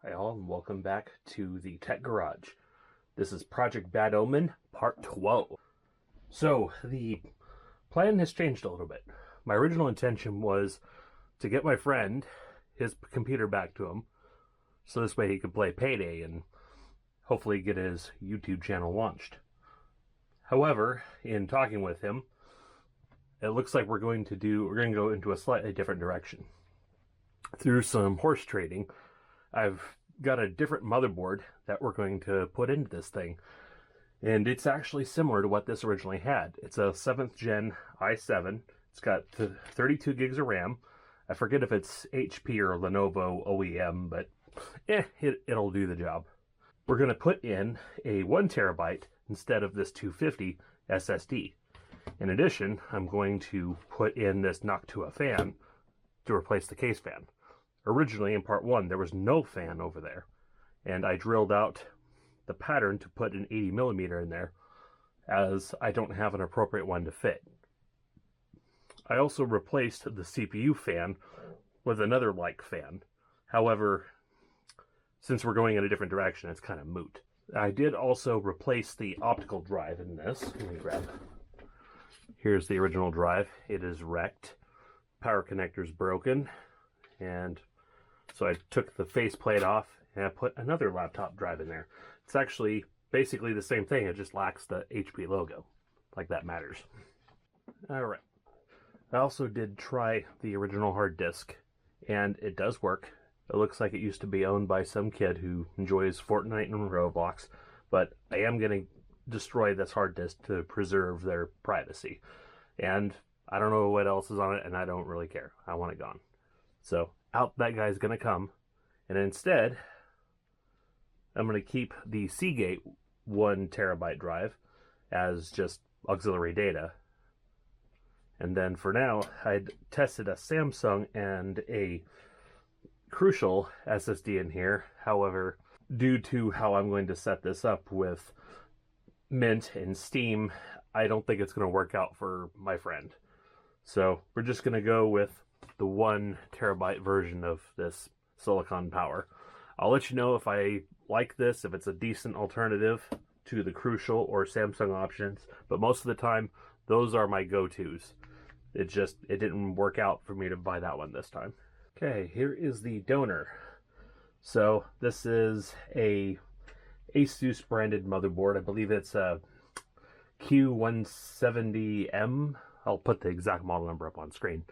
Hi all, and welcome back to the Tech Garage. This is Project Bad Omen, Part 12. So, the plan has changed a little bit. My original intention was to get my friend his computer back to him, so this way he could play Payday and hopefully get his YouTube channel launched. However, in talking with him, it looks like we're going to go into a slightly different direction. Through some horse trading, I've got a different motherboard that we're going to put into this thing. And it's actually similar to what this originally had. It's a 7th gen i7. It's got 32 gigs of RAM. I forget if it's HP or Lenovo OEM, but it'll do the job. We're going to put in a 1 terabyte instead of this 250 SSD. In addition, I'm going to put in this Noctua fan to replace the case fan. Originally, in part 1, there was no fan over there, and I drilled out the pattern to put an 80mm in there, as I don't have an appropriate one to fit. I also replaced the CPU fan with another like fan. However, since we're going in a different direction, it's kind of moot. I did also replace the optical drive in this. Let me grab. Here's the original drive. It is wrecked. Power connector's broken, and so I took the faceplate off and I put another laptop drive in there. It's actually basically the same thing, it just lacks the HP logo. Like that matters. Alright. I also did try the original hard disk, and it does work. It looks like it used to be owned by some kid who enjoys Fortnite and Roblox, but I am going to destroy this hard disk to preserve their privacy. And I don't know what else is on it, and I don't really care. I want it gone. So out that guy's going to come, and instead I'm going to keep the Seagate 1 terabyte drive as just auxiliary data. And then for now, I'd tested a Samsung and a Crucial SSD in here. However, due to how I'm going to set this up with Mint and Steam, I don't think it's going to work out for my friend. So we're just going to go with the 1 terabyte version of this Silicon Power. I'll let you know if I like this, if it's a decent alternative to the Crucial or Samsung options, but most of the time those are my go-tos. It didn't work out for me to buy that one this time. Okay, here is the donor. So this is a Asus branded motherboard. I believe it's a Q170M. I'll put the exact model number up on screen.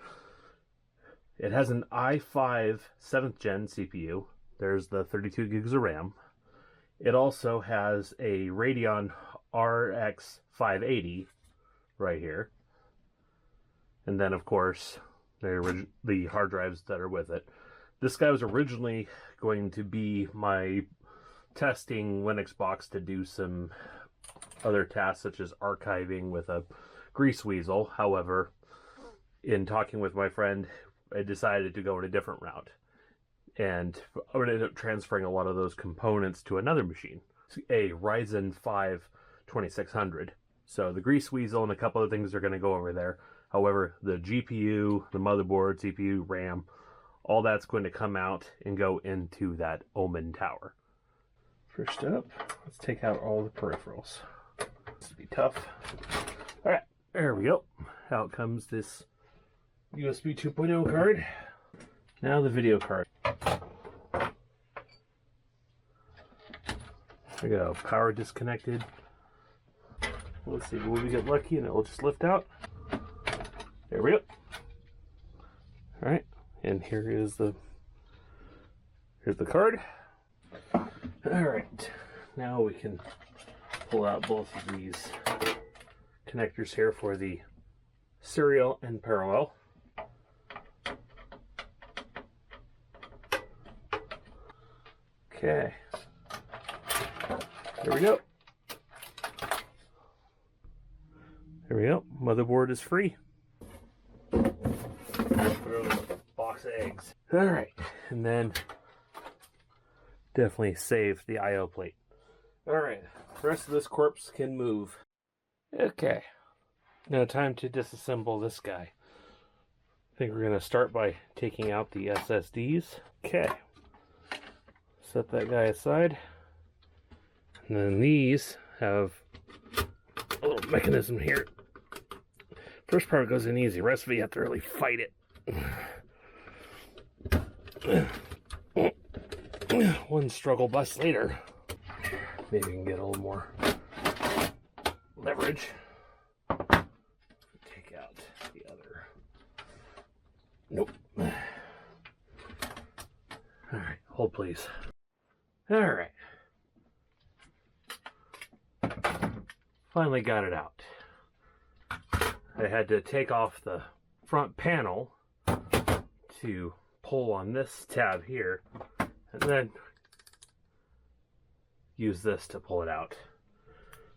It has an i5 7th gen CPU. There's the 32 gigs of RAM. It also has a Radeon RX 580 right here. And then, of course, the hard drives that are with it. This guy was originally going to be my testing Linux box to do some other tasks, such as archiving with a Greasewesel. However, in talking with my friend, I decided to go in a different route, and I would end up transferring a lot of those components to another machine, a Ryzen 5 2600. So the Greasewesel and a couple of things are going to go over there. However, the GPU, the motherboard, CPU, RAM, all that's going to come out and go into that Omen tower. First up, let's take out all the peripherals. This will be tough. All right, there we go. Out comes this USB 2.0 card. Now the video card. There we go. Power disconnected. Let's see, will we get lucky and it'll just lift out? There we go. Alright, and here's the card. Alright, now we can pull out both of these connectors here for the serial and parallel. Okay, there we go. There we go. Motherboard is free. Throw a box of eggs. All right, and then definitely save the I/O plate. All right, the rest of this corpse can move. Okay, now time to disassemble this guy. I think we're going to start by taking out the SSDs. Okay, set that guy aside. And then these have a little mechanism here. First part goes in easy, rest of it you have to really fight it. One struggle bus later. Maybe we can get a little more leverage. Take out the other. Nope. Alright, hold please. Alright. Finally got it out. I had to take off the front panel to pull on this tab here, and then use this to pull it out.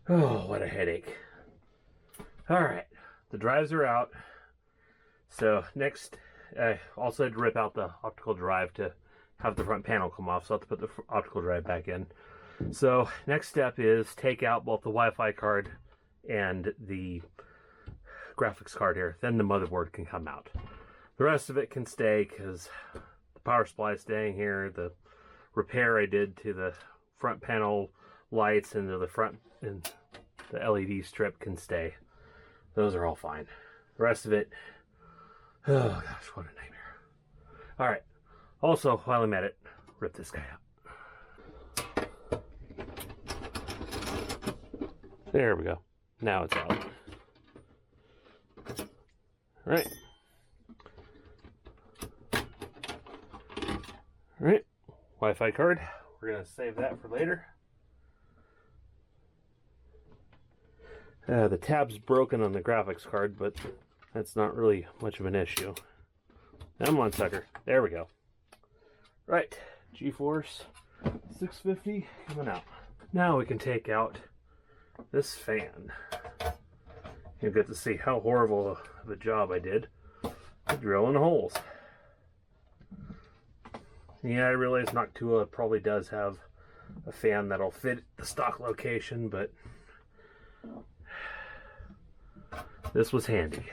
Oh, what a headache. Alright, the drives are out. So next, I also had to rip out the optical drive to have the front panel come off, so I have to put the optical drive back in. So next step is take out both the Wi-Fi card and the graphics card here. Then the motherboard can come out. The rest of it can stay because the power supply is staying here. The repair I did to the front panel lights and to the front and the LED strip can stay. Those are all fine. The rest of it, oh gosh, what a nightmare. Alright, also while I'm at it, rip this guy out. There we go. Now it's out. Alright. Alright. Wi-Fi card. We're going to save that for later. The tab's broken on the graphics card, but that's not really much of an issue. Come on, sucker. There we go. Right. GeForce 650 coming out. Now we can take out this fan. You'll get to see how horrible of a job I did drilling holes. Yeah, I realize Noctua probably does have a fan that'll fit the stock location, but this was handy.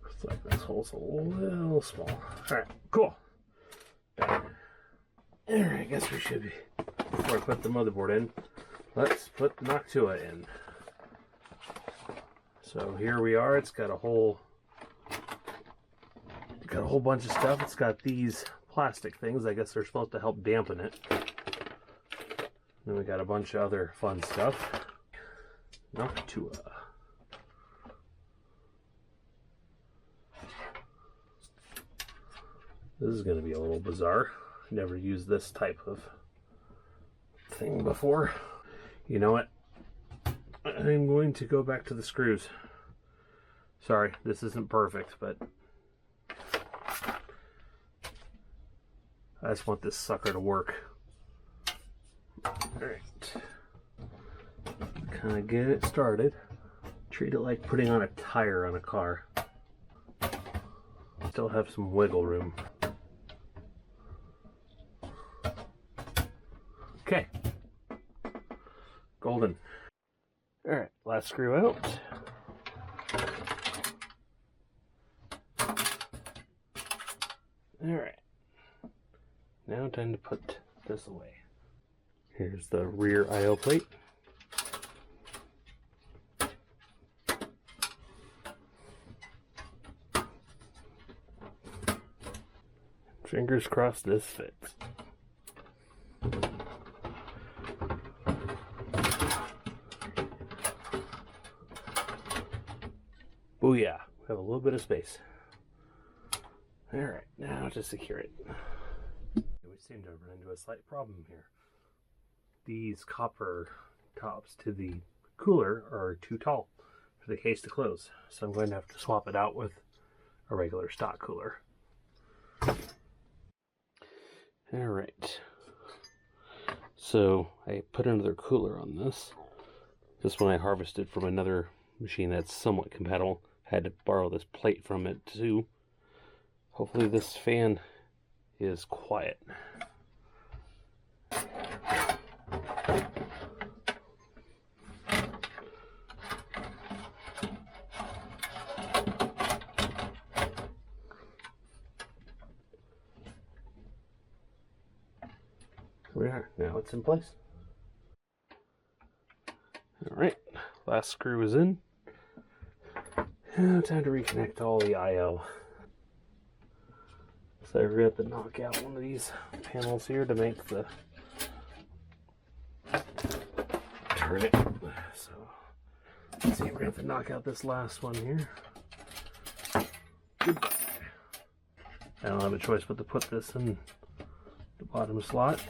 Looks like this hole's a little small. Alright, cool. Alright, I guess we should be, before I put the motherboard in, let's put Noctua in. So here we are. It's got a whole bunch of stuff. It's got these plastic things. I guess they're supposed to help dampen it. Then we got a bunch of other fun stuff. Noctua. This is going to be a little bizarre. Never used this type of thing before. You know what? I'm going to go back to the screws. Sorry, this isn't perfect, but I just want this sucker to work. Alright. Kind of get it started. Treat it like putting on a tire on a car. Still have some wiggle room. Okay. Golden. Alright, last screw out. Alright. Now time to put this away. Here's the rear I/O plate. Fingers crossed this fits. Booyah! We have a little bit of space. Alright, now to secure it. We seem to have run into a slight problem here. These copper tops to the cooler are too tall for the case to close, so I'm going to have to swap it out with a regular stock cooler. Alright, so I put another cooler on this. This one I harvested from another machine that's somewhat compatible. I had to borrow this plate from it too. Hopefully this fan is quiet. Here we are. Now it's in place. Alright, last screw is in. Now time to reconnect all the I/O. So we're going to have to knock out one of these panels here to make the turn it. So let's see, we're going to have to knock out this last one here. Goodbye. I don't have a choice but to put this in the bottom slot.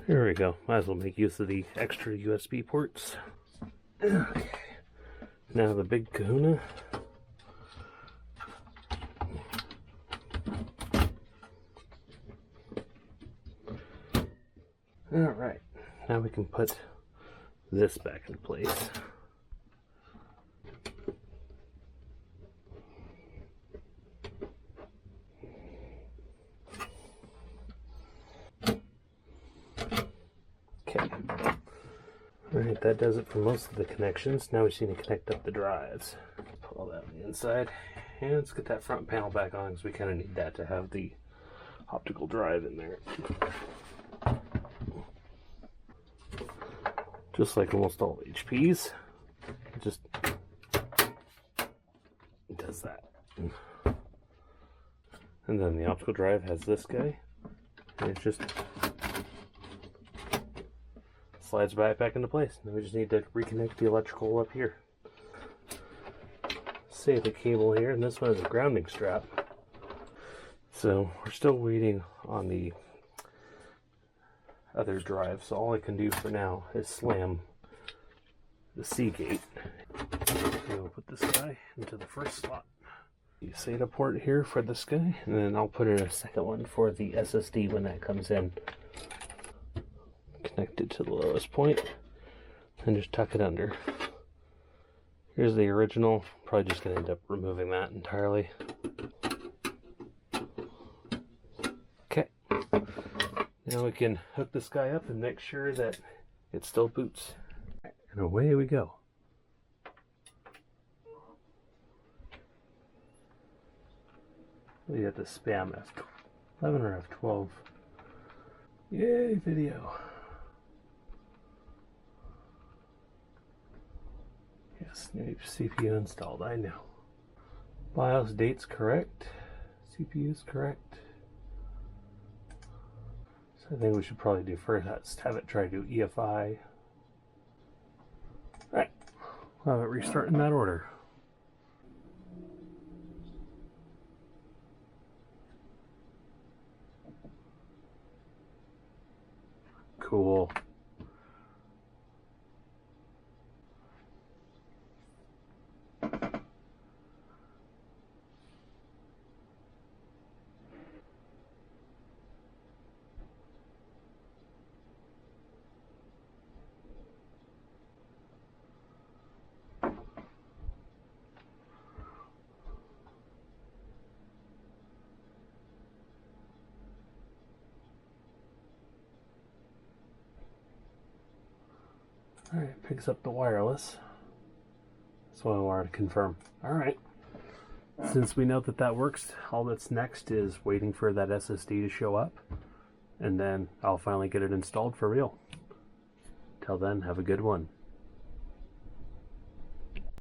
There we go. Might as well make use of the extra USB ports. Okay. Now the big kahuna. Alright. Now we can put this back in place. Alright, that does it for most of the connections. Now we just need to connect up the drives. Put all that on the inside. And let's get that front panel back on because we kind of need that to have the optical drive in there. Just like almost all HPs, it just does that. And then the optical drive has this guy. And it just slides right back into place. Now we just need to reconnect the electrical up here. Save the cable here, and this one is a grounding strap. So we're still waiting on the other drive, so all I can do for now is slam the C gate. So we'll put this guy into the first slot. The SATA port here for this guy, and then I'll put in a second one for the SSD when that comes in. Connect it to the lowest point and just tuck it under. Here's the original. Probably just going to end up removing that entirely. Okay. Now we can hook this guy up and make sure that it still boots. And away we go. We got the spam F11 or F12. Yay, video. Yes, new CPU installed, I know. BIOS date's correct. CPU is correct. So I think we should probably do first have it try to do EFI. Alright, we'll have it restart in that order. Cool. Alright, picks up the wireless. That's what I wanted to confirm. Alright. Since we know that that works, all that's next is waiting for that SSD to show up. And then I'll finally get it installed for real. Till then, have a good one.